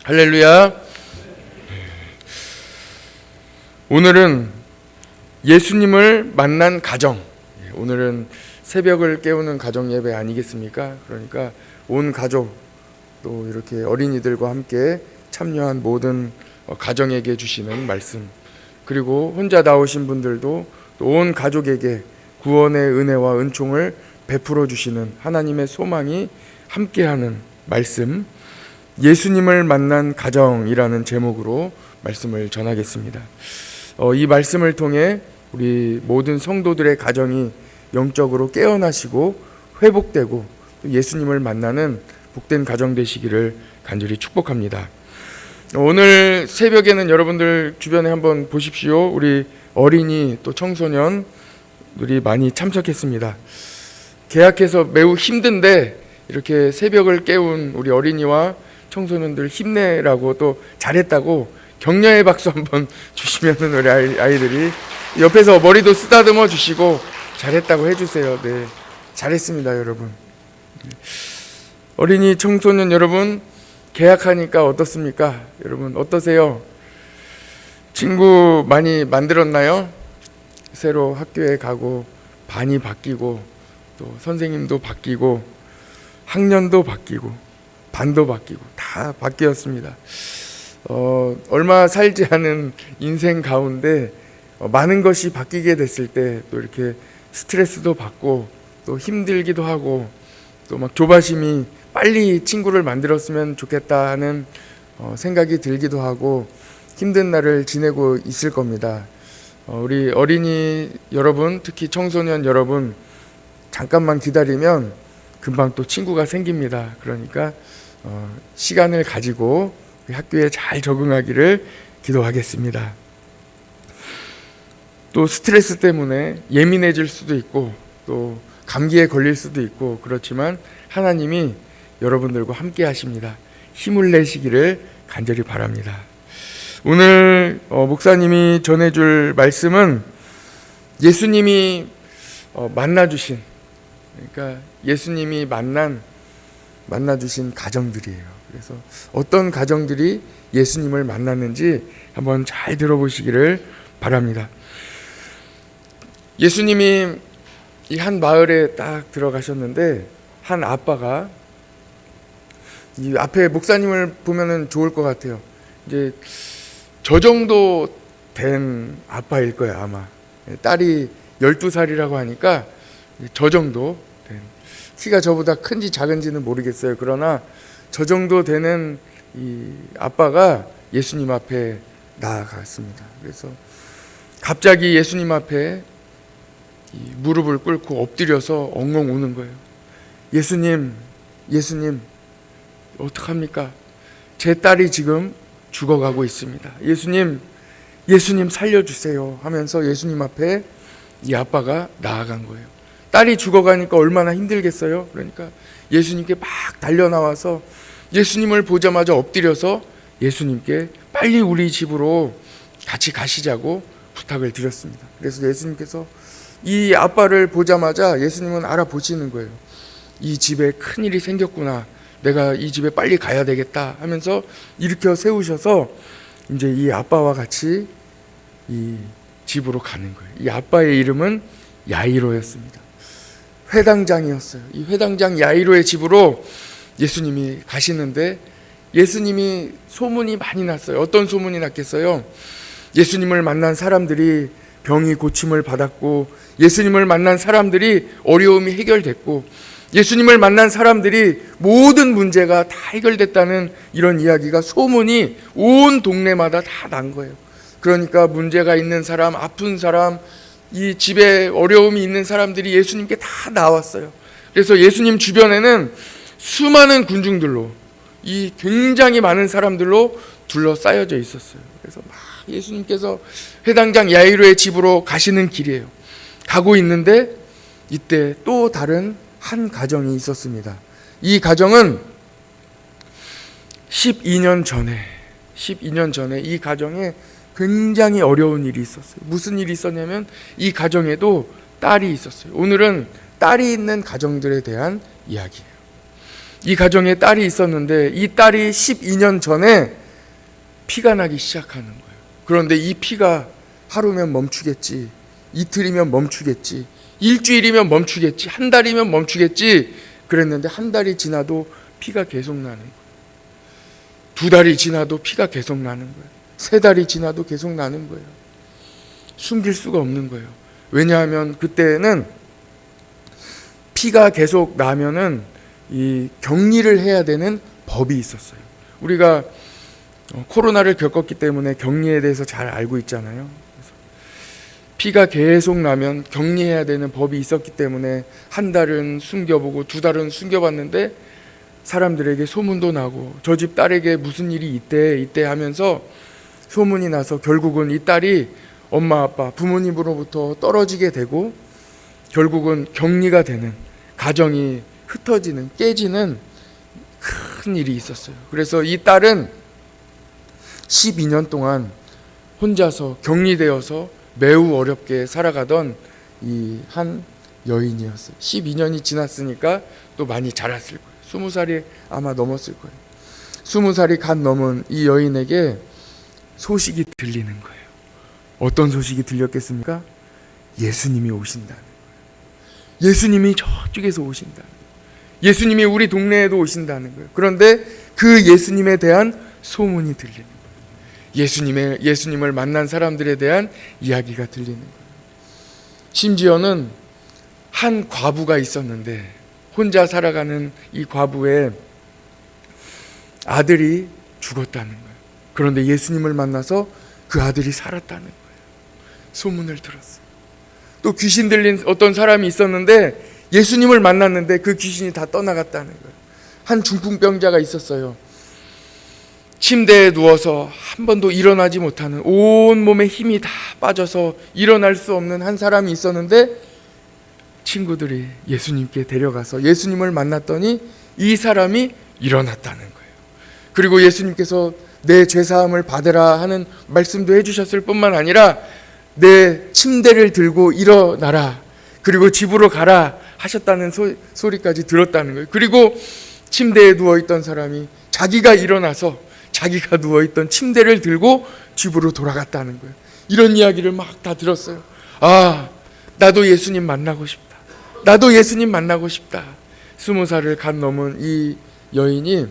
할렐루야. 오늘은 예수님을 만난 가정, 오늘은 새벽을 깨우는 가정 예배 아니겠습니까? 그러니까 온 가족, 또 이렇게 어린이들과 함께 참여한 모든 가정에게 주시는 말씀, 그리고 혼자 나오신 분들도 또 온 가족에게 구원의 은혜와 은총을 베풀어 주시는 하나님의 소망이 함께하는 말씀, 예수님을 만난 가정이라는 제목으로 말씀을 전하겠습니다. 이 말씀을 통해 우리 모든 성도들의 가정이 영적으로 깨어나시고 회복되고 예수님을 만나는 복된 가정 되시기를 간절히 축복합니다. 오늘 새벽에는 여러분들 주변에 한번 보십시오. 우리 어린이 또 청소년들이 많이 참석했습니다. 개학해서 매우 힘든데 이렇게 새벽을 깨운 우리 어린이와 청소년들 힘내라고 또 잘했다고 격려의 박수 한번 주시면은 우리 아이들이 옆에서 머리도 쓰다듬어 주시고 잘했다고 해주세요. 네, 잘했습니다, 여러분. 어린이 청소년 여러분, 개학하니까 어떻습니까? 여러분 어떠세요? 친구 많이 만들었나요? 새로 학교에 가고 반이 바뀌고 또 선생님도 바뀌고 학년도 바뀌고 반도 바뀌고 다 바뀌었습니다. 얼마 살지 않은 인생 가운데 많은 것이 바뀌게 됐을 때 또 이렇게 스트레스도 받고 또 힘들기도 하고 또 막 조바심이 빨리 친구를 만들었으면 좋겠다 하는 생각이 들기도 하고 힘든 날을 지내고 있을 겁니다. 우리 어린이 여러분, 특히 청소년 여러분, 잠깐만 기다리면 금방 또 친구가 생깁니다. 그러니까 시간을 가지고 학교에 잘 적응하기를 기도하겠습니다. 또 스트레스 때문에 예민해질 수도 있고 또 감기에 걸릴 수도 있고 그렇지만 하나님이 여러분들과 함께 하십니다. 힘을 내시기를 간절히 바랍니다. 오늘 목사님이 전해줄 말씀은 예수님이 만나주신, 그러니까 예수님이 만나주신 가정들이에요. 그래서 어떤 가정들이 예수님을 만났는지 한번 잘 들어보시기를 바랍니다. 예수님이 이 한 마을에 딱 들어가셨는데 한 아빠가, 이 앞에 목사님을 보면은 좋을 것 같아요. 이제 저 정도 된 아빠일 거예요, 아마. 딸이 12살이라고 하니까 저 정도 된, 키가 저보다 큰지 작은지는 모르겠어요. 그러나 저 정도 되는 이 아빠가 예수님 앞에 나아갔습니다. 그래서 갑자기 예수님 앞에 이 무릎을 꿇고 엎드려서 엉엉 우는 거예요. 예수님, 어떡합니까? 제 딸이 지금 죽어가고 있습니다. 예수님 살려주세요 하면서 예수님 앞에 이 아빠가 나아간 거예요. 딸이 죽어가니까 얼마나 힘들겠어요? 그러니까 예수님께 막 달려나와서 예수님을 보자마자 엎드려서 예수님께 빨리 우리 집으로 같이 가시자고 부탁을 드렸습니다. 그래서 예수님께서 이 아빠를 보자마자 예수님은 알아보시는 거예요. 이 집에 큰일이 생겼구나. 내가 이 집에 빨리 가야 되겠다 하면서 일으켜 세우셔서 이제 이 아빠와 같이 이 집으로 가는 거예요. 이 아빠의 이름은 야이로였습니다. 회당장이었어요. 이 회당장 야이로의 집으로 예수님이 가시는데 예수님이 소문이 많이 났어요. 어떤 소문이 났겠어요? 예수님을 만난 사람들이 병이 고침을 받았고, 예수님을 만난 사람들이 어려움이 해결됐고, 예수님을 만난 사람들이 모든 문제가 다 해결됐다는 이런 이야기가, 소문이 온 동네마다 다 난 거예요. 그러니까 문제가 있는 사람, 아픈 사람, 이 집에 어려움이 있는 사람들이 예수님께 다 나왔어요. 그래서 예수님 주변에는 수많은 군중들로, 이 굉장히 많은 사람들로 둘러싸여져 있었어요. 그래서 막 예수님께서 회당장 야이로의 집으로 가시는 길이에요. 가고 있는데 이때 또 다른 한 가정이 있었습니다. 이 가정은 12년 전에 이 가정에 굉장히 어려운 일이 있었어요. 무슨 일이 있었냐면 이 가정에도 딸이 있었어요. 오늘은 딸이 있는 가정들에 대한 이야기예요. 이 가정에 딸이 있었는데 이 딸이 12년 전에 피가 나기 시작하는 거예요. 그런데 이 피가 하루면 멈추겠지, 이틀이면 멈추겠지, 일주일이면 멈추겠지, 한 달이면 멈추겠지 그랬는데 한 달이 지나도 피가 계속 나는 거예요. 두 달이 지나도 피가 계속 나는 거예요. 세 달이 지나도 계속 나는 거예요. 숨길 수가 없는 거예요. 왜냐하면 그때는 피가 계속 나면은 이 격리를 해야 되는 법이 있었어요. 우리가 코로나를 겪었기 때문에 격리에 대해서 잘 알고 있잖아요. 피가 계속 나면 격리해야 되는 법이 있었기 때문에 한 달은 숨겨보고 두 달은 숨겨봤는데 사람들에게 소문도 나고 저 집 딸에게 무슨 일이 있대 하면서 소문이 나서 결국은 이 딸이 엄마 아빠 부모님으로부터 떨어지게 되고 결국은 격리가 되는, 가정이 흩어지는, 깨지는 큰 일이 있었어요. 그래서 이 딸은 12년 동안 혼자서 격리되어서 매우 어렵게 살아가던 이 한 여인이었어요. 12년이 지났으니까 또 많이 자랐을 거예요. 20살이 아마 넘었을 거예요. 20살이 갓 넘은 이 여인에게 소식이 들리는 거예요. 어떤 소식이 들렸겠습니까? 예수님이 오신다는 거예요. 예수님이 저쪽에서 오신다는 거예요. 예수님이 우리 동네에도 오신다는 거예요. 그런데 그 예수님에 대한 소문이 들리는 거예요. 예수님을 만난 사람들에 대한 이야기가 들리는 거예요. 심지어는 한 과부가 있었는데 혼자 살아가는 이 과부의 아들이 죽었다는 거예요. 그런데 예수님을 만나서 그 아들이 살았다는 거예요. 소문을 들었어요. 또 귀신 들린 어떤 사람이 있었는데 예수님을 만났는데 그 귀신이 다 떠나갔다는 거예요. 한 중풍병자가 있었어요. 침대에 누워서 한 번도 일어나지 못하는, 온 몸에 힘이 다 빠져서 일어날 수 없는 한 사람이 있었는데 친구들이 예수님께 데려가서 예수님을 만났더니 이 사람이 일어났다는 거예요. 그리고 예수님께서 내 죄사함을 받으라 하는 말씀도 해주셨을 뿐만 아니라 내 침대를 들고 일어나라, 그리고 집으로 가라 하셨다는 소리까지 들었다는 거예요. 그리고 침대에 누워있던 사람이 자기가 일어나서 자기가 누워있던 침대를 들고 집으로 돌아갔다는 거예요. 이런 이야기를 막 다 들었어요. 아, 나도 예수님 만나고 싶다. 나도 예수님 만나고 싶다. 20살을 갓 넘은 이 여인이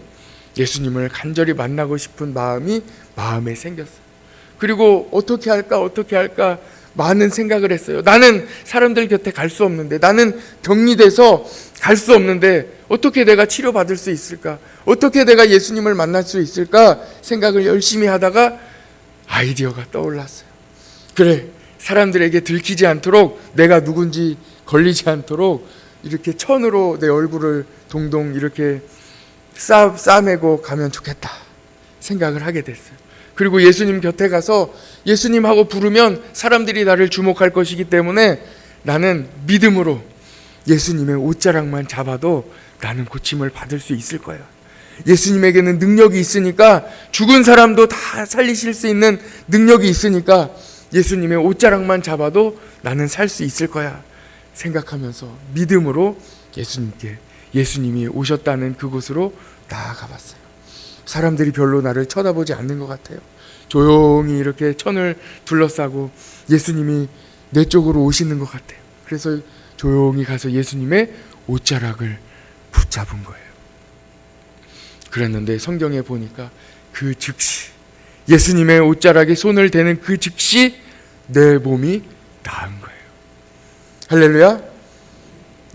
예수님을 간절히 만나고 싶은 마음이 마음에 생겼어요. 그리고 어떻게 할까 많은 생각을 했어요. 나는 사람들 곁에 갈 수 없는데, 나는 격리돼서 갈 수 없는데 어떻게 내가 치료받을 수 있을까? 어떻게 내가 예수님을 만날 수 있을까? 생각을 열심히 하다가 아이디어가 떠올랐어요. 그래, 사람들에게 들키지 않도록, 내가 누군지 걸리지 않도록 이렇게 천으로 내 얼굴을 동동 이렇게 싸매고 가면 좋겠다 생각을 하게 됐어요. 그리고 예수님 곁에 가서 예수님하고 부르면 사람들이 나를 주목할 것이기 때문에 나는 믿음으로 예수님의 옷자락만 잡아도 나는 고침을 받을 수 있을 거야. 예수님에게는 능력이 있으니까, 죽은 사람도 다 살리실 수 있는 능력이 있으니까 예수님의 옷자락만 잡아도 나는 살 수 있을 거야 생각하면서 믿음으로 예수님이 오셨다는 그곳으로 나아가 봤어요. 사람들이 별로 나를 쳐다보지 않는 것 같아요. 조용히 이렇게 천을 둘러싸고 예수님이 내 쪽으로 오시는 것 같아요. 그래서 조용히 가서 예수님의 옷자락을 붙잡은 거예요. 그랬는데 성경에 보니까 그 즉시, 예수님의 옷자락에 손을 대는 그 즉시 내 몸이 나은 거예요. 할렐루야.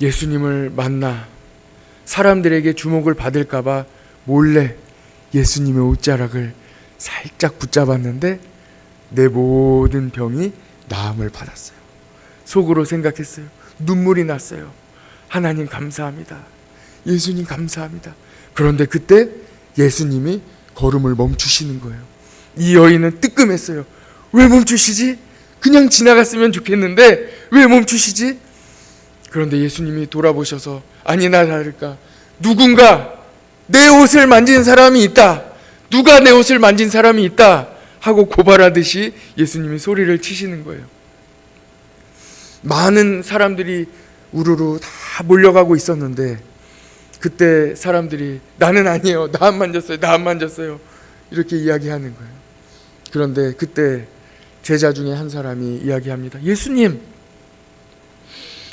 예수님을 만나 사람들에게 주목을 받을까봐 몰래 예수님의 옷자락을 살짝 붙잡았는데 내 모든 병이 나음을 받았어요. 속으로 생각했어요. 눈물이 났어요. 하나님 감사합니다. 예수님 감사합니다. 그런데 그때 예수님이 걸음을 멈추시는 거예요. 이 여인은 뜨끔했어요. 왜 멈추시지? 그냥 지나갔으면 좋겠는데 왜 멈추시지? 그런데 예수님이 돌아보셔서 아니나 다를까 누군가 내 옷을 만진 사람이 있다. 누가 내 옷을 만진 사람이 있다 하고 고발하듯이 예수님이 소리를 치시는 거예요. 많은 사람들이 우르르 다 몰려가고 있었는데 그때 사람들이 나는 아니에요, 나 안 만졌어요, 나 안 만졌어요, 이렇게 이야기하는 거예요. 그런데 그때 제자 중에 한 사람이 이야기합니다. 예수님,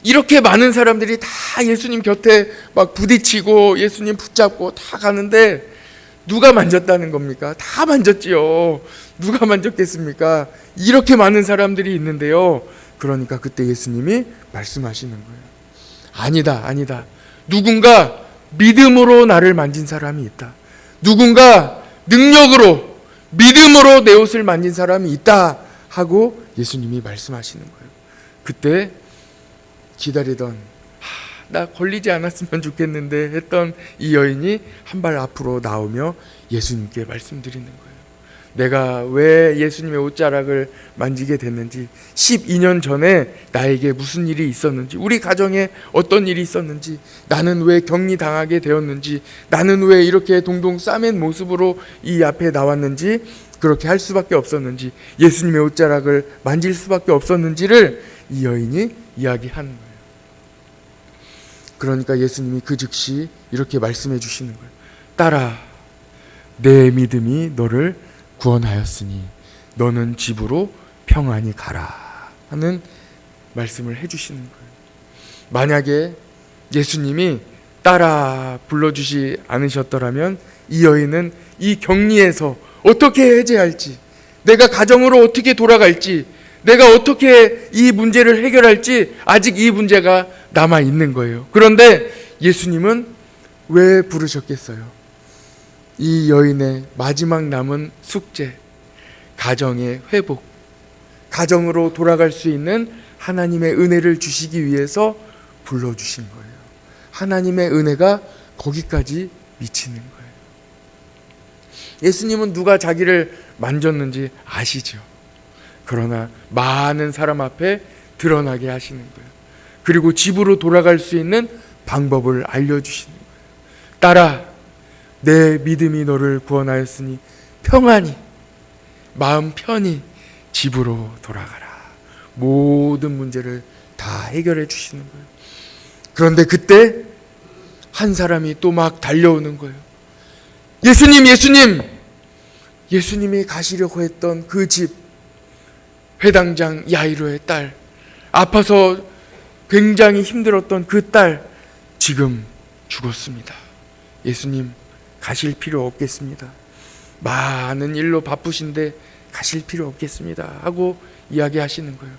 이렇게 많은 사람들이 다 예수님 곁에 막 부딪히고 예수님 붙잡고 다 가는데 누가 만졌다는 겁니까? 다 만졌지요. 누가 만졌겠습니까? 이렇게 많은 사람들이 있는데요. 그러니까 그때 예수님이 말씀하시는 거예요. 아니다, 아니다. 누군가 믿음으로 나를 만진 사람이 있다. 누군가 능력으로, 믿음으로 내 옷을 만진 사람이 있다 하고 예수님이 말씀하시는 거예요. 그때 기다리던 나 걸리지 않았으면 좋겠는데 했던 이 여인이 한 발 앞으로 나오며 예수님께 말씀드리는 거예요. 내가 왜 예수님의 옷자락을 만지게 됐는지, 12년 전에 나에게 무슨 일이 있었는지, 우리 가정에 어떤 일이 있었는지, 나는 왜 격리당하게 되었는지, 나는 왜 이렇게 동동 싸맨 모습으로 이 앞에 나왔는지, 그렇게 할 수밖에 없었는지, 예수님의 옷자락을 만질 수밖에 없었는지를 이 여인이 이야기하는 거예요. 그러니까 예수님이 그 즉시 이렇게 말씀해 주시는 거예요. 딸아, 내 믿음이 너를 구원하였으니 너는 집으로 평안히 가라 하는 말씀을 해주시는 거예요. 만약에 예수님이 딸아 불러주시 않으셨더라면 이 여인은 이 격리에서 어떻게 해제할지, 내가 가정으로 어떻게 돌아갈지, 내가 어떻게 이 문제를 해결할지 아직 이 문제가 남아 있는 거예요. 그런데 예수님은 왜 부르셨겠어요? 이 여인의 마지막 남은 숙제, 가정의 회복, 가정으로 돌아갈 수 있는 하나님의 은혜를 주시기 위해서 불러주신 거예요. 하나님의 은혜가 거기까지 미치는 거예요. 예수님은 누가 자기를 만졌는지 아시죠? 그러나 많은 사람 앞에 드러나게 하시는 거예요. 그리고 집으로 돌아갈 수 있는 방법을 알려주시는 거예요. 딸아, 내 믿음이 너를 구원하였으니 평안히, 마음 편히 집으로 돌아가라. 모든 문제를 다 해결해 주시는 거예요. 그런데 그때 한 사람이 또 막 달려오는 거예요. 예수님, 예수님! 예수님이 가시려고 했던 그 집, 회당장 야이로의 딸, 아파서 굉장히 힘들었던 그 딸, 지금 죽었습니다. 예수님, 가실 필요 없겠습니다. 많은 일로 바쁘신데 가실 필요 없겠습니다 하고 이야기하시는 거예요.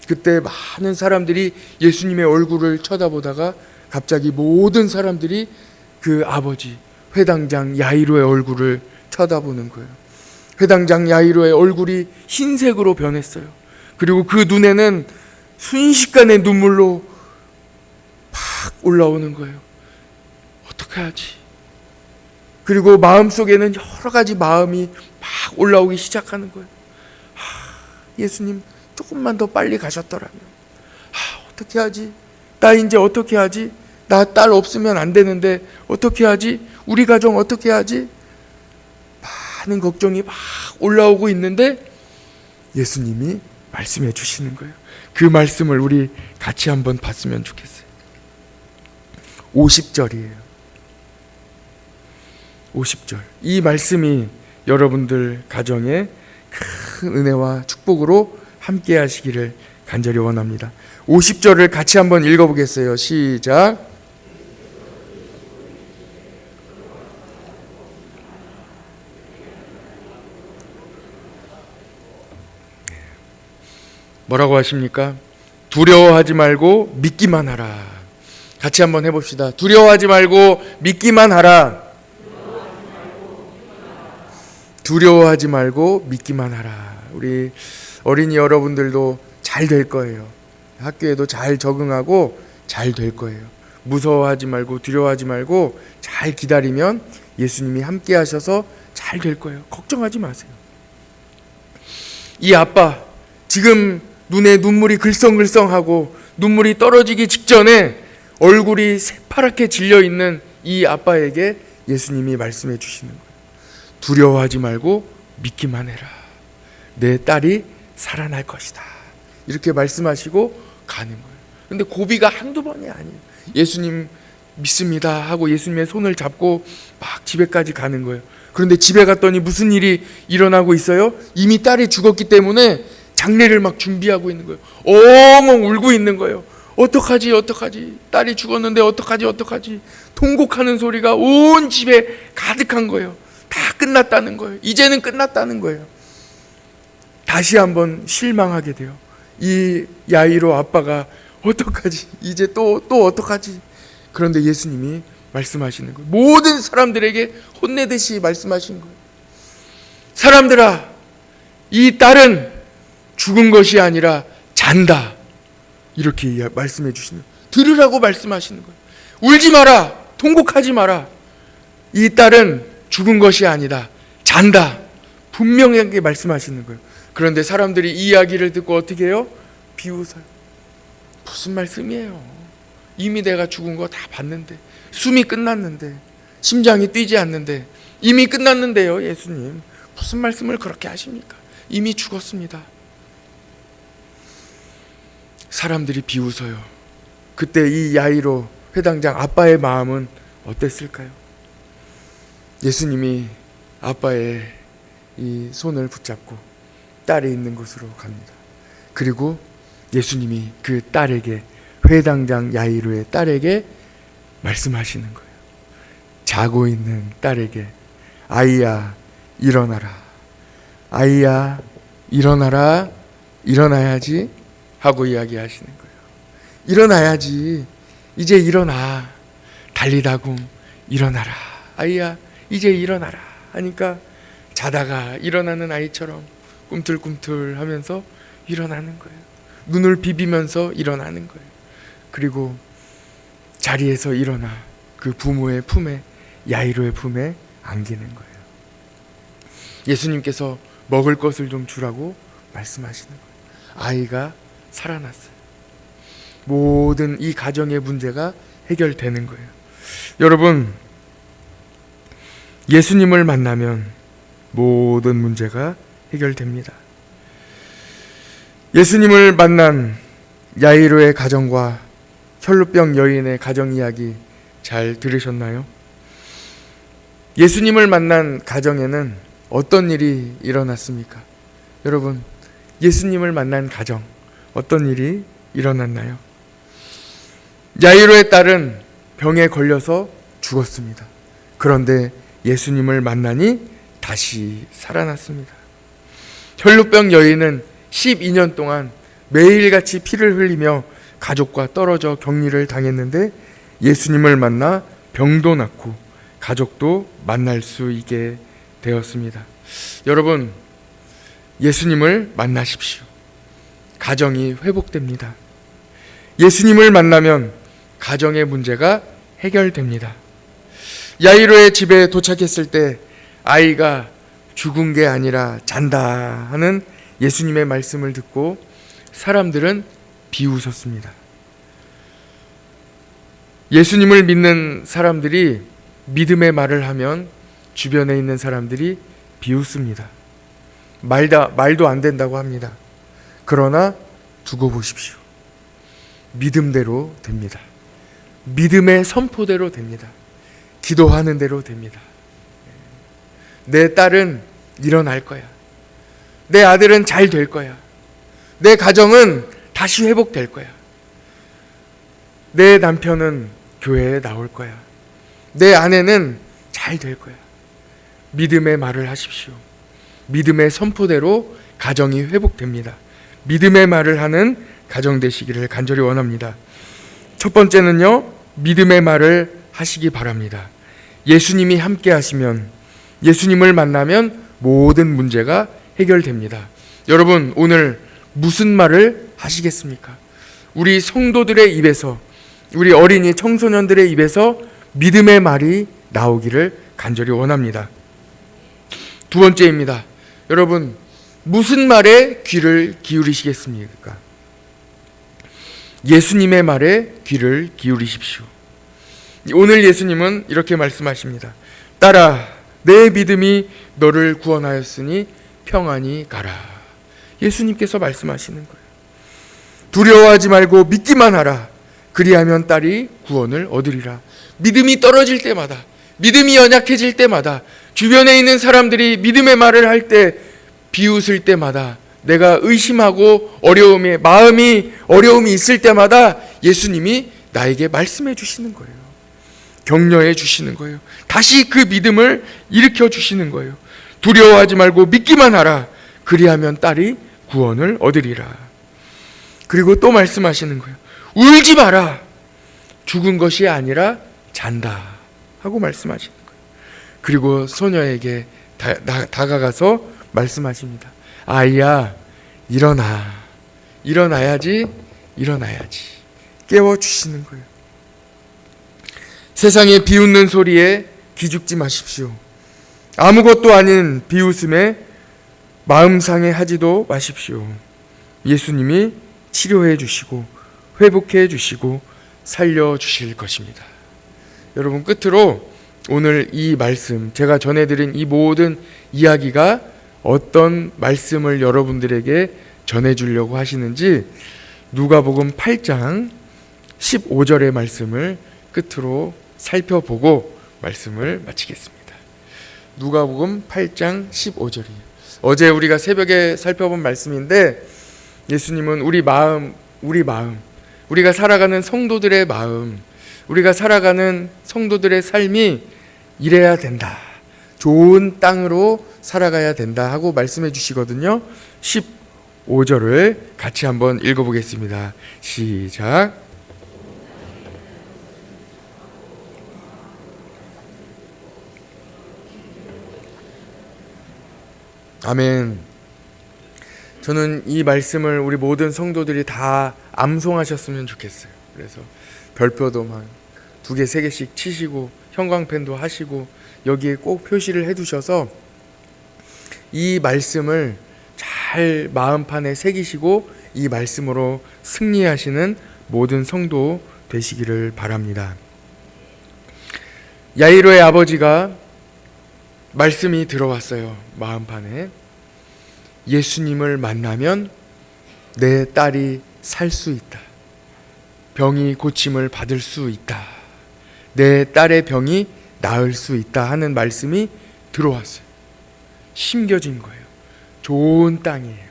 그때 많은 사람들이 예수님의 얼굴을 쳐다보다가 갑자기 모든 사람들이 그 아버지 회당장 야이로의 얼굴을 쳐다보는 거예요. 회당장 야이로의 얼굴이 흰색으로 변했어요. 그리고 그 눈에는 순식간에 눈물로 팍 올라오는 거예요. 어떻게 하지? 그리고 마음속에는 여러 가지 마음이 막 올라오기 시작하는 거예요. 예수님, 조금만 더 빨리 가셨더라면. 어떻게 하지? 나 이제 어떻게 하지? 나 딸 없으면 안 되는데 어떻게 하지? 우리 가정 어떻게 하지? 많은 걱정이 막 올라오고 있는데 예수님이 말씀해 주시는 거예요. 그 말씀을 우리 같이 한번 봤으면 좋겠어요. 50절이에요. 50절. 이 말씀이 여러분들 가정에 큰 은혜와 축복으로 함께 하시기를 간절히 원합니다. 50절을 같이 한번 읽어보겠어요. 시작. 뭐라고 하십니까? 두려워하지 말고 믿기만 하라. 같이 한번 해봅시다. 두려워하지 말고 믿기만 하라. 두려워하지 말고 믿기만 하라. 우리 어린이 여러분들도 잘 될 거예요. 학교에도 잘 적응하고 잘 될 거예요. 무서워하지 말고 두려워하지 말고 잘 기다리면 예수님이 함께 하셔서 잘 될 거예요. 걱정하지 마세요. 이 아빠, 지금 눈에 눈물이 글썽글썽하고 눈물이 떨어지기 직전에 얼굴이 새파랗게 질려있는 이 아빠에게 예수님이 말씀해 주시는 거예요. 두려워하지 말고 믿기만 해라. 내 딸이 살아날 것이다. 이렇게 말씀하시고 가는 거예요. 근데 고비가 한두 번이 아니에요. 예수님 믿습니다 하고 예수님의 손을 잡고 막 집에까지 가는 거예요. 그런데 집에 갔더니 무슨 일이 일어나고 있어요? 이미 딸이 죽었기 때문에 장례를 막 준비하고 있는 거예요. 엉엉 울고 있는 거예요. 어떡하지 어떡하지, 딸이 죽었는데 어떡하지 통곡하는 소리가 온 집에 가득한 거예요. 다 끝났다는 거예요. 이제는 끝났다는 거예요. 다시 한번 실망하게 돼요. 이 야이로 아빠가 어떡하지, 이제 또 어떡하지. 그런데 예수님이 말씀하시는 거예요. 모든 사람들에게 혼내듯이 말씀하신 거예요. 사람들아, 이 딸은 죽은 것이 아니라 잔다. 이렇게 말씀해 주시는 거예요. 들으라고 말씀하시는 거예요. 울지 마라, 통곡하지 마라. 이 딸은 죽은 것이 아니다, 잔다. 분명하게 말씀하시는 거예요. 그런데 사람들이 이 이야기를 듣고 어떻게 해요? 비웃어요. 무슨 말씀이에요? 이미 내가 죽은 거 다 봤는데, 숨이 끝났는데, 심장이 뛰지 않는데, 이미 끝났는데요. 예수님 무슨 말씀을 그렇게 하십니까? 이미 죽었습니다. 사람들이 비웃어요. 그때 이 야이로 회당장 아빠의 마음은 어땠을까요? 예수님이 아빠의 이 손을 붙잡고 딸이 있는 곳으로 갑니다. 그리고 예수님이 그 딸에게, 회당장 야이로의 딸에게 말씀하시는 거예요. 자고 있는 딸에게, 아이야 일어나라, 아이야 일어나라, 일어나야지 하고 이야기하시는 거예요. 일어나야지, 이제 일어나, 달리다굼 일어나라, 아이야 이제 일어나라 하니까 자다가 일어나는 아이처럼 꿈틀꿈틀 하면서 일어나는 거예요. 눈을 비비면서 일어나는 거예요. 그리고 자리에서 일어나 그 부모의 품에, 야이로의 품에 안기는 거예요. 예수님께서 먹을 것을 좀 주라고 말씀하시는 거예요. 아이가 살아났어요. 모든 이 가정의 문제가 해결되는 거예요. 여러분, 예수님을 만나면 모든 문제가 해결됩니다. 예수님을 만난 야이로의 가정과 혈루병 여인의 가정 이야기 잘 들으셨나요? 예수님을 만난 가정에는 어떤 일이 일어났습니까? 여러분, 예수님을 만난 가정 어떤 일이 일어났나요? 야이로의 딸은 병에 걸려서 죽었습니다. 그런데 예수님을 만나니 다시 살아났습니다. 혈루병 여인은 12년 동안 매일같이 피를 흘리며 가족과 떨어져 격리를 당했는데 예수님을 만나 병도 낫고 가족도 만날 수 있게 되었습니다. 여러분, 예수님을 만나십시오. 가정이 회복됩니다. 예수님을 만나면 가정의 문제가 해결됩니다. 야이로의 집에 도착했을 때 아이가 죽은 게 아니라 잔다 하는 예수님의 말씀을 듣고 사람들은 비웃었습니다. 예수님을 믿는 사람들이 믿음의 말을 하면 주변에 있는 사람들이 비웃습니다. 말도 안 된다고 합니다. 그러나 두고 보십시오. 믿음대로 됩니다. 믿음의 선포대로 됩니다. 기도하는 대로 됩니다. 내 딸은 일어날 거야. 내 아들은 잘 될 거야. 내 가정은 다시 회복될 거야. 내 남편은 교회에 나올 거야. 내 아내는 잘 될 거야. 믿음의 말을 하십시오. 믿음의 선포대로 가정이 회복됩니다. 믿음의 말을 하는 가정 되시기를 간절히 원합니다. 첫 번째는요, 믿음의 말을 하시기 바랍니다. 예수님이 함께 하시면, 예수님을 만나면 모든 문제가 해결됩니다. 여러분, 오늘 무슨 말을 하시겠습니까? 우리 성도들의 입에서, 우리 어린이 청소년들의 입에서 믿음의 말이 나오기를 간절히 원합니다. 두 번째입니다. 여러분, 무슨 말에 귀를 기울이시겠습니까? 예수님의 말에 귀를 기울이십시오. 오늘 예수님은 이렇게 말씀하십니다. 딸아, 내 믿음이 너를 구원하였으니 평안히 가라. 예수님께서 말씀하시는 거예요. 두려워하지 말고 믿기만 하라. 그리하면 딸이 구원을 얻으리라. 믿음이 떨어질 때마다, 믿음이 연약해질 때마다, 주변에 있는 사람들이 믿음의 말을 할 때 비웃을 때마다, 내가 의심하고 마음이 어려움이 있을 때마다 예수님이 나에게 말씀해 주시는 거예요. 격려해 주시는 거예요. 다시 그 믿음을 일으켜 주시는 거예요. 두려워하지 말고 믿기만 하라. 그리하면 딸이 구원을 얻으리라. 그리고 또 말씀하시는 거예요. 울지 마라. 죽은 것이 아니라 잔다 하고 말씀하시는 거예요. 그리고 소녀에게 다가가서 말씀하십니다. 아이야, 일어나야지 깨워주시는 거예요. 세상의 비웃는 소리에 기죽지 마십시오. 아무것도 아닌 비웃음에 마음 상해하지도 마십시오. 예수님이 치료해 주시고 회복해 주시고 살려 주실 것입니다. 여러분, 끝으로 오늘 이 말씀, 제가 전해드린 이 모든 이야기가 어떤 말씀을 여러분들에게 전해주려고 하시는지 누가복음 8장 15절의 말씀을 끝으로 살펴보고 말씀을 마치겠습니다. 누가복음 8장 15절이에요. 어제 우리가 새벽에 살펴본 말씀인데, 예수님은 우리 마음, 우리가 살아가는 성도들의 마음, 우리가 살아가는 성도들의 삶이 이래야 된다, 좋은 땅으로 살아가야 된다 하고 말씀해 주시거든요. 15절을 같이 한번 읽어보겠습니다. 시작. 아멘. 저는 이 말씀을 우리 모든 성도들이 다 암송하셨으면 좋겠어요. 그래서 별표도 막 2개, 3개씩 치시고 형광펜도 하시고 여기에 꼭 표시를 해두셔서 이 말씀을 잘 마음판에 새기시고 이 말씀으로 승리하시는 모든 성도 되시기를 바랍니다. 야이로의 아버지가 말씀이 들어왔어요. 마음판에. 예수님을 만나면 내 딸이 살 수 있다. 병이 고침을 받을 수 있다. 내 딸의 병이 나을 수 있다 하는 말씀이 들어왔어요. 심겨진 거예요. 좋은 땅이에요.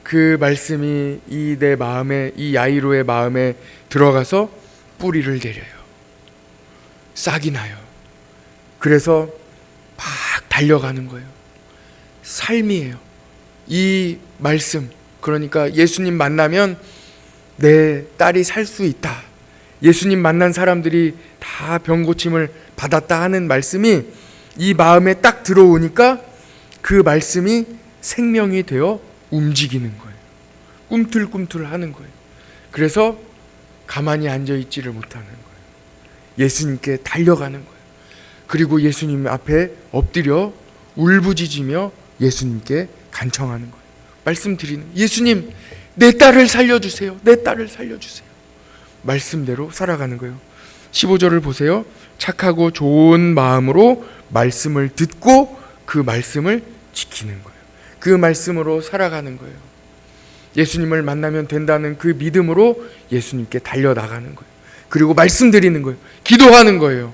그 말씀이 내 마음에, 이 야이로의 마음에 들어가서 뿌리를 내려요. 싹이 나요. 그래서 막 달려가는 거예요. 삶이에요. 이 말씀, 그러니까 예수님 만나면 내 딸이 살 수 있다. 예수님 만난 사람들이 다 병고침을 받았다 하는 말씀이 이 마음에 딱 들어오니까 그 말씀이 생명이 되어 움직이는 거예요. 꿈틀꿈틀 하는 거예요. 그래서 가만히 앉아있지를 못하는 거예요. 예수님께 달려가는 거예요. 그리고 예수님 앞에 엎드려 울부짖으며 예수님께 간청하는 거예요. 말씀드리는, 예수님, 내 딸을 살려주세요. 내 딸을 살려주세요. 말씀대로 살아가는 거예요. 15절을 보세요. 착하고 좋은 마음으로 말씀을 듣고 그 말씀을 지키는 거예요. 그 말씀으로 살아가는 거예요. 예수님을 만나면 된다는 그 믿음으로 예수님께 달려나가는 거예요. 그리고 말씀드리는 거예요. 기도하는 거예요.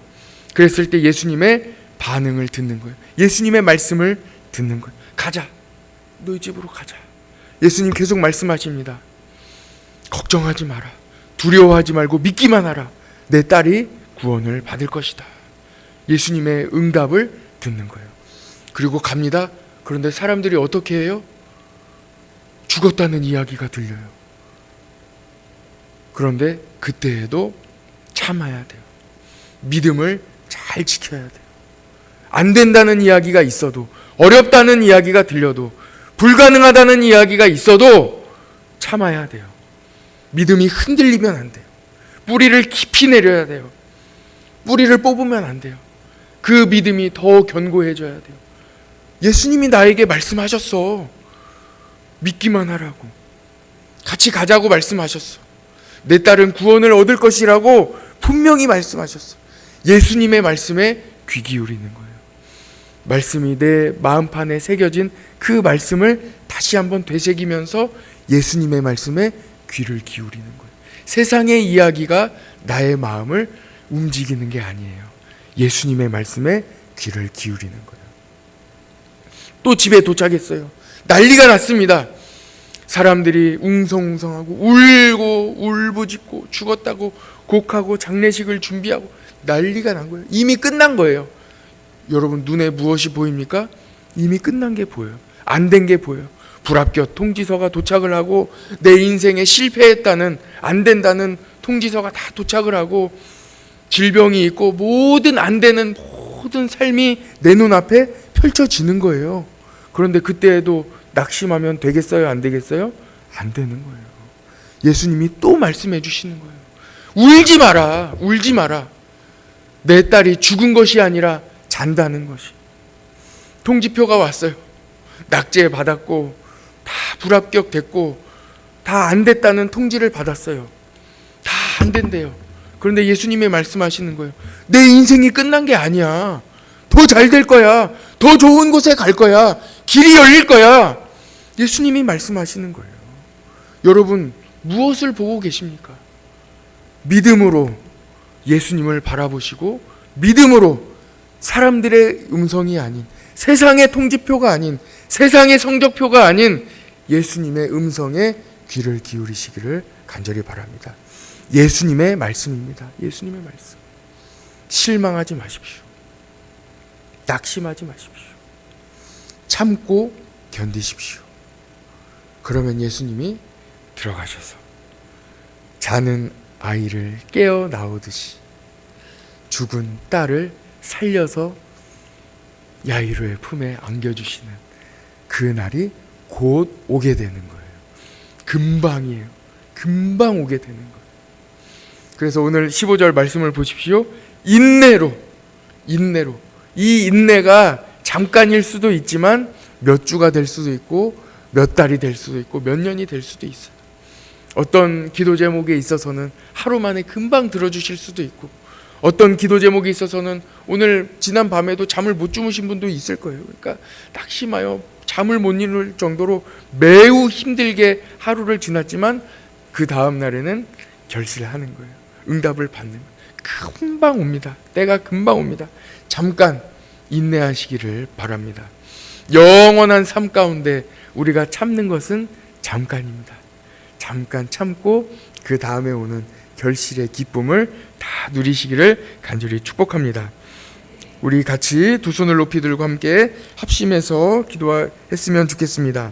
그랬을 때 예수님의 반응을 듣는 거예요. 예수님의 말씀을 듣는 거예요. 가자. 너희 집으로 가자. 예수님 계속 말씀하십니다. 걱정하지 마라. 두려워하지 말고 믿기만 하라. 내 딸이 구원을 받을 것이다. 예수님의 응답을 듣는 거예요. 그리고 갑니다. 그런데 사람들이 어떻게 해요? 죽었다는 이야기가 들려요. 그런데 그때에도 참아야 돼요. 믿음을 잘 지켜야 돼요. 안 된다는 이야기가 있어도, 어렵다는 이야기가 들려도, 불가능하다는 이야기가 있어도 참아야 돼요. 믿음이 흔들리면 안 돼요. 뿌리를 깊이 내려야 돼요. 뿌리를 뽑으면 안 돼요. 그 믿음이 더 견고해져야 돼요. 예수님이 나에게 말씀하셨어. 믿기만 하라고. 같이 가자고 말씀하셨어. 내 딸은 구원을 얻을 것이라고 분명히 말씀하셨어. 예수님의 말씀에 귀 기울이는 거예요. 말씀이 내 마음판에 새겨진 그 말씀을 다시 한번 되새기면서 예수님의 말씀에 귀를 기울이는 거예요. 세상의 이야기가 나의 마음을 움직이는 게 아니에요. 예수님의 말씀에 귀를 기울이는 거예요. 또 집에 도착했어요. 난리가 났습니다. 사람들이 웅성웅성하고 울고 울부짖고 죽었다고 곡하고 장례식을 준비하고 난리가 난 거예요. 이미 끝난 거예요. 여러분 눈에 무엇이 보입니까? 이미 끝난 게 보여요. 안 된 게 보여요. 불합격 통지서가 도착을 하고 내 인생에 실패했다는, 안 된다는 통지서가 다 도착을 하고 질병이 있고 모든 안 되는 모든 삶이 내 눈앞에 펼쳐지는 거예요. 그런데 그때에도 낙심하면 되겠어요? 안 되겠어요? 안 되는 거예요. 예수님이 또 말씀해 주시는 거예요. 울지 마라. 울지 마라. 내 딸이 죽은 것이 아니라 잔다는 것이. 통지표가 왔어요. 낙제 받았고 다 불합격 됐고 다 안 됐다는 통지를 받았어요. 다 안 된대요. 그런데 예수님이 말씀하시는 거예요. 내 인생이 끝난 게 아니야. 더 잘 될 거야. 더 좋은 곳에 갈 거야. 길이 열릴 거야. 예수님이 말씀하시는 거예요. 여러분 무엇을 보고 계십니까? 믿음으로 예수님을 바라보시고 믿음으로 사람들의 음성이 아닌, 세상의 통지표가 아닌, 세상의 성적표가 아닌 예수님의 음성에 귀를 기울이시기를 간절히 바랍니다. 예수님의 말씀입니다. 예수님의 말씀. 실망하지 마십시오. 낙심하지 마십시오. 참고 견디십시오. 그러면 예수님이 들어가셔서 자는 아이를 깨어 나오듯이 죽은 딸을 살려서 야이로의 품에 안겨주시는 그 날이 곧 오게 되는 거예요. 금방이에요. 금방 오게 되는 거예요. 그래서 오늘 15절 말씀을 보십시오. 인내로 이 인내가 잠깐일 수도 있지만 몇 주가 될 수도 있고 몇 달이 될 수도 있고 몇 년이 될 수도 있어요. 어떤 기도 제목에 있어서는 하루 만에 금방 들어주실 수도 있고 어떤 기도 제목에 있어서는 오늘 지난 밤에도 잠을 못 주무신 분도 있을 거예요. 그러니까 낙심하여 잠을 못 이룰 정도로 매우 힘들게 하루를 지났지만 그 다음 날에는 결실하는 거예요. 응답을 받는 거예요. 금방 옵니다. 때가 금방 옵니다. 잠깐 인내하시기를 바랍니다. 영원한 삶 가운데 우리가 참는 것은 잠깐입니다. 잠깐 참고 그 다음에 오는 결실의 기쁨을 다 누리시기를 간절히 축복합니다. 우리 같이 두 손을 높이 들고 함께 합심해서 기도했으면 좋겠습니다.